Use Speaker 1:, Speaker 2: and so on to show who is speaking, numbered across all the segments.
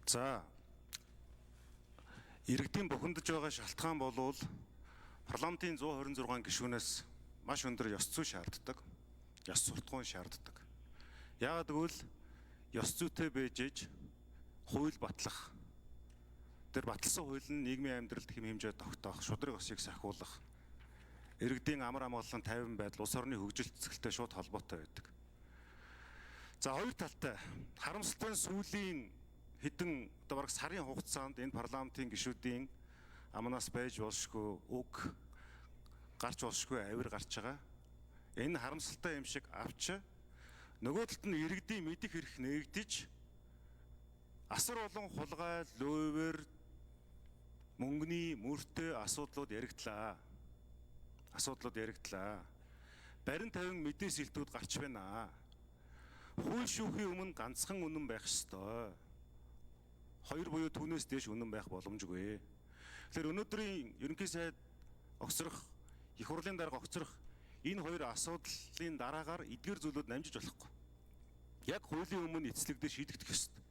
Speaker 1: За иргэдийн бухимдаж байгаа шалтгаан болвол парламентын 126 гишүүнээс маш өндөр ёс зүй шаарддаг. Ёс суртахуун шаарддаг. Яагаад гэвэл ёс зүйтэй байж хууль батлах. Тэр батлсан хууль нь нийгмийн амьдралд хэм хэмжээ тогтоох, шудраг ёсыг сахиулах, иргэдийн амар амгалан тайван байдал, улс орны хөгжил цэцгэлтэй шууд холбоотой байдаг. За хоёр талтай харамсалтай нь сүүлийн хэдэн одоо бараг сарын хугацаанд энэ парламентын гишүүдийн амнаас байж болшгүй үг гарч болшгүй авир гарч байгаа. Энэ харамсалтай юм шиг авч нөгөө талд нь иргэдийн мэдих эрх нээгдэж асар олон хулгай, лөөвөр, мөнгөний мөртэй асуудлууд яригдлаа. Барин тавин мэдээс илтүүд гарч байна. Хууль шүүхийн өмнө ганцхан үнэн байх ёстой. Хоёр буюу түүнээс дээш үнэн байх боломжгүй. Тэгэхээр өнөөдрийн ерөнхий сайд огцрох, их хурлын дарга огцрох энэ хоёр асуудлын дараагаар эдгээр зүйлүүд намжиж болохгүй. Яг хуулийн өмнө эцэслэгдээ шийдэгдэх ёстой.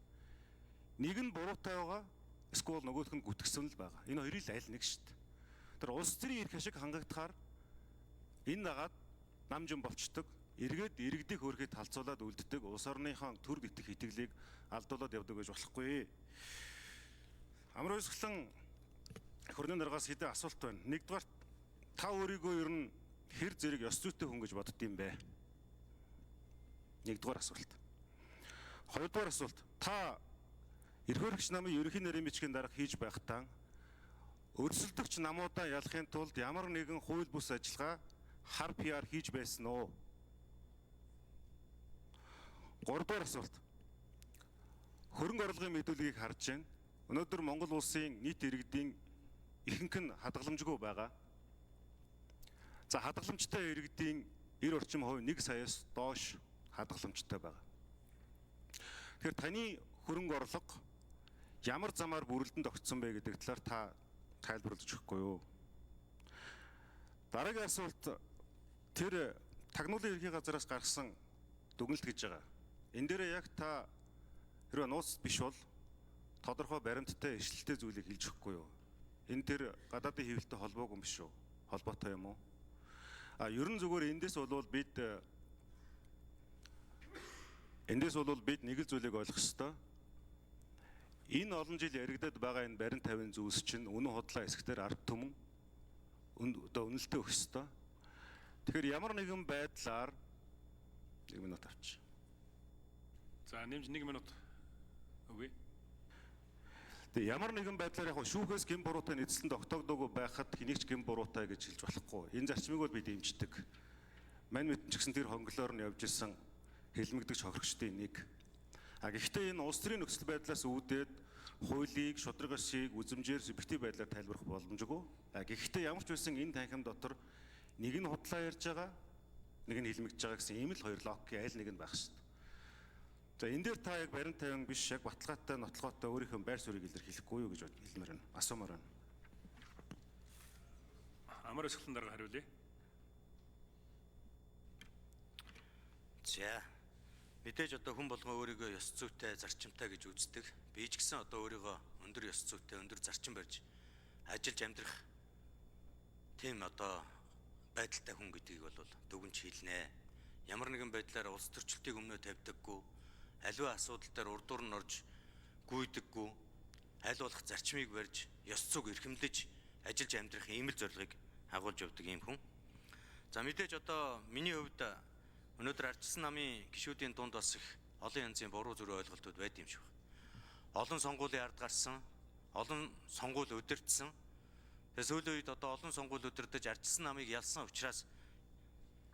Speaker 1: Нэг нь буруутай байгаа, эсвэл нөгөөх нь гүтгсэн л байгаа. Энэ хоёрын л аль нэг шүү дээ. Тэр улс төрийн эрх ашиг хангагдахаар энэ дагаад намжин болчдөг. Эргээд иргэдийг хөөрхөд талцуулаад үлддэг. Улс орныхон төр битэх итгэлийг алдуулаад явдаг гэж болохгүй. Амар өсгөлэн хөрнийн даргаас хэдэн асуулт байна. Нэгдүгээр та өөрийгөө ер нь хэр зэрэг ёс зүйтэй хүн гэж бодд юм бэ? Нэгдүгээр асуулт. Хоёрдугаар асуулт. Та эрх хөрөгч намын ерөнхий нарийн бичгийн дарга хийж байхдаа өрсөлдөгч намуудаа ялахын тулд ямар нэгэн хууль бус ажиллагаа хар PR хийж байсан уу? Гуравдугаар асуулт. Хөрөнгө орлогын мэдүүлгийг харж байна. Өнөөдөр Монгол улсын нийт иргэдийн ихэнх нь хадгаламжгүй байгаа. За хадгаламжтай иргэдийн 90% 1 саяас доош хадгаламжтай байгаа. Тэгэхээр таны хөрөнгө орлого ямар замаар бүрэлдэхүүн тогтсон бэ гэдэг талаар та тайлбарлаж өгөхгүй юу? Дараагийн асуулт, тэр тагнуулын ерхий газраас гаргасан дүгнэлт гэж байгаа. Энэ дээр яг та хэрвээ нууц биш бол тодорхой баримттай ишлэлтэй зүйлийг хэлж өгөхгүй юу? Энэ тэр гадаадын хэвлэлтэй холбоогүй юм биш үү? Холбоотой юм уу? Ерөн зүгээр эндээс бол бид нэг л зүйлийг ойлгох ёстой. Энэ олон жил яригадад байгаа энэ барин тавийн зүйлс чинь үнэн худлаа эсгтэр ард түмэн одоо үнэлтэд өгөх ёстой. Тэгэхээр ямар нэгэн байдлаар 1 минут авч.
Speaker 2: За нэмж 1 минут өгье.
Speaker 1: Тэгээ ямар нэгэн байдлаар яг шүүхээс гин буруутай нэцлэн тогтоогдоогүй байхад хэнийг ч гин буруутай гэж хэлж болохгүй. Энэ зарчмыг бол би дэмждэг. Мань мэдэн ч гэсэн тэр хонглоор нь явж исэн хэлмэгдэгч хохирогчдын нэг. Гэхдээ энэ улс төрийн нөхцөл байдлаас үүдээд хуулийг, шудраг ёсыг үзмжээр субъектив байдлаар тайлбарлах боломжгүй. Гэхдээ ямар ч байсан энэ танхим дотор нэг нь худлаа ярьж байгаа, нэг нь хэлмэгдэж байгаа гэсэн ийм л хоёр логикийн аль нэг нь байх шүү дээ. За энэ дээр та яг барин тавин биш, яг баталгаатай, нотлоготой өөрийнхөө байр суурийг илэрхийлэхгүй юу гэж хэлмээр байна. Асуумаар байна.
Speaker 2: Амар өсгөлтөнд дарга хариулъя.
Speaker 3: За мэдээж одоо хүн болгон өөрийгөө ёс зүйтэй, зарчимтай гэж үздэг. Би ч гэсэн одоо өөрийгөө өндөр ёс зүйтэй, өндөр зарчим барьж ажиллаж амьдрах тийм одоо байдалтай хүн гэдгийг бол дүгнж хэлнэ. Ямар нэгэн байдлаар улс төрчлөлтийг өмнөө тавьдаггүй, аливаа асуудал дээр урдуур нь орж гүйдэггүй, аль болох зарчмыг барьж, ёс зүйг эрхэмлэж ажиллаж амьдрах ийм л зорилгыг агуулж явдаг юм хүн. За мэдээж одоо миний хувьд өнөөдөр ардчилсан намын гишүүдийн дунд бас их олон янзын буруу зүрх ойлголтууд байд юм шиг байна. Олон сонгуулийн ард гарсан, олон сонгуул удирдсан. Тэгээ сүүлийн үед одоо олон сонгуул удирдах ардчилсан намыг ялсан учраас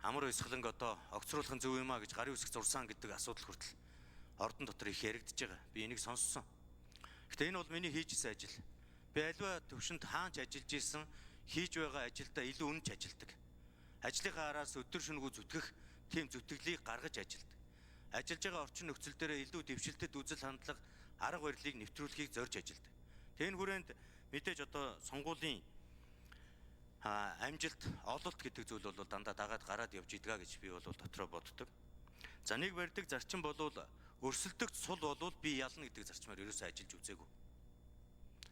Speaker 3: амар өсгөлөнг одоо огцруулах нь зөв юм а гэж гарын үсэг зурсан гэдэг асуудал хүртэл ордон дотор их яригдж байгаа. Би энийг сонссон. Гэхдээ энэ бол миний хийжсэн ажил. Би аливаа төвшөнд хаанч ажиллаж исэн, хийж байгаа ажилдаа илүү үнэнч ажилдаг. Ажлынхаа араас өдөр шөнөгүй зүтгэх тийм зүтгэлийг гаргаж ажилдаг. Ажиллаж байгаа орчин нөхцөл дээр илүү дэвшилтэд үзэл хандлага, арга барилыг нэвтрүүлэхийг зорж ажилдаг. Тэн хүрээнд мэдээж одоо сонгуулийн амжилт, ололт гэдэг зүйл бол дандаа дагаад гараад явж идэга гэж би бол дотроо боддог. За нэг барьдаг зарчим болвол өрсөлдөгч сул болвол би ялна гэдэг зарчмаар ерөөсөө ажиллаж үзээгүй.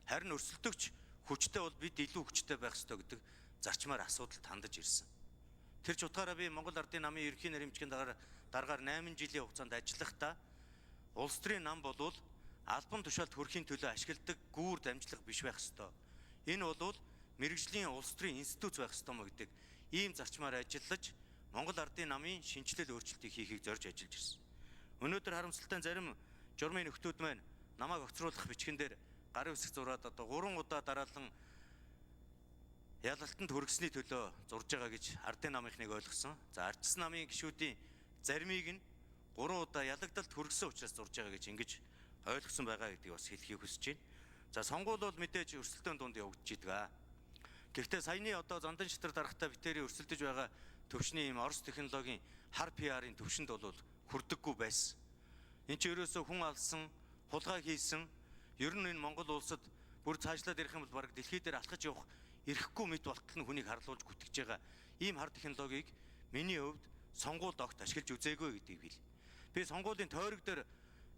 Speaker 3: Харин өрсөлдөгч хүчтэй бол бид илүү хүчтэй байх ёстой гэдэг зарчмаар асуудалд хандаж ирсэн. Тэр ч утгаараа би Монгол Ардын намын ерөнхий нарийн даргаар 8 жилийн хугацаанд ажиллахдаа улс төрийн нам болвол албан тушаалд хүрэхийн төлөө ашигладаг гүүр дамжлага биш байх ёстой. Энэ бол мэрэгжлийн улс төрийн институт байх ёстой мó гэдэг ийм зарчмаар ажиллаж Монгол Ардын намын шинжилэл өөрчлөлтийг хийхийг зорж ажиллаж ирсэн. Өнөөдөр харамсалтай зарим журмын нөхдүүд маань намайг огцруулах бичгэн дээр гарын үсэг зураад одоо 3 удаа дараалан ялалтанд хүргэсний төлөө зурж байгаа гэж Ардын намынхныг ойлгосон. За ардчсан намын гишүүдийн заримыг нь 3 удаа ялагдалд хүргэсэн учраас зурж байгаа гэж ингэж ойлгосон байгаа гэдгийг бас хэлхийг хүсэж байна. За сонгуул бол мэдээж өрсөлдөөн дунд явагдаж идэг. Гэхдээ саяны одоо Зандан шатар дарагтай битэрийн өрсөлдөж байгаа төвшний ийм Орос технологийн хар PR-ын төвшөнд бол хүрдэггүй байсан. Энд чинь ерөөсөө хүн алсан, хулгай хийсэн, ер нь энэ Монгол улсад бүр цаашлаад ирэх юм бол бараг дэлхий дээр алхаж явах ирэхгүй мэд болтол нь хүнийг харлуулж гүтгэж байгаа ийм хар технологиг миний хувьд сонгуульд огт ашиглаж үзээгүй гэдгийг бил. Би сонгуулийн тойрог дээр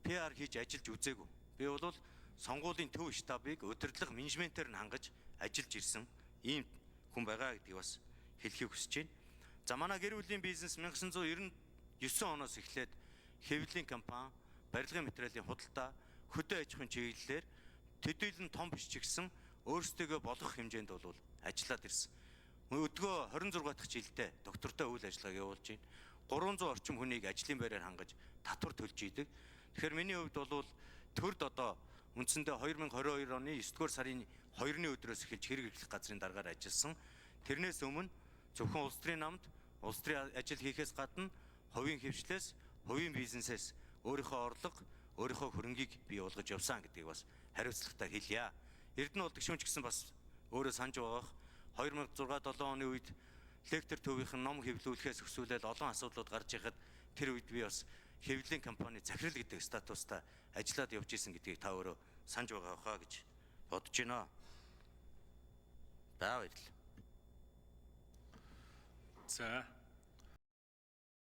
Speaker 3: PR хийж ажиллаж үзээгүй. Би бол сонгуулийн төв штабыг удирдлага менежментээр нь хангаж ажиллаж ирсэн ийм хүн байгаа гэдгийг бас хэлхийг хүсэж байна. За манай гэр бүлийн бизнес 1999 оноос эхлээд хэвлэлийн компани, барилгын материалын худалдаа, хөдөө аж ахуйн чиглэлээр төдийлөн том биш ч гэсэн өөрсдөө болох хэмжээнд бол ажиллаад ирсэн. Өдгөө 26 дахь жилдээ доктортой үйл ажиллагааг явуулж байна. 300 орчим хүнийг ажлын байраар хангаж татвар төлж идэг. Тэгэхээр миний хувьд бол төрд одоо үндсэндээ 2022 оны 9-р сарын 2-ны өдрөөс эхэлж хэрэг эрхлэх газрын даргаар ажилласан. Тэрнээс өмнө зөвхөн улс төрийн намд улс төрийн ажил хийхээс гадна хувийн хвшлээс, хувийн бизнесээс өөрийнхөө орлого, өөрийнхөө хөрөнгийг бий болгож явсан гэдгийг бас хариуцлагатай хэлье. Эрдэнэ улд гишүүнч гэсэн бас өөрөө санаж байгаах 2006-7 оны үед лектор төвийнхэн ном хэвлүүлэхээс өсвөлээд олон асуудлууд гарч байхад тэр үед би бас хэвлэлийн компани захирал гэдэг статустай ажиллаад явж исэн гэдгийг та өөрөө санаж байгаа хаа гэж бодож байна. Баярлалаа.
Speaker 2: За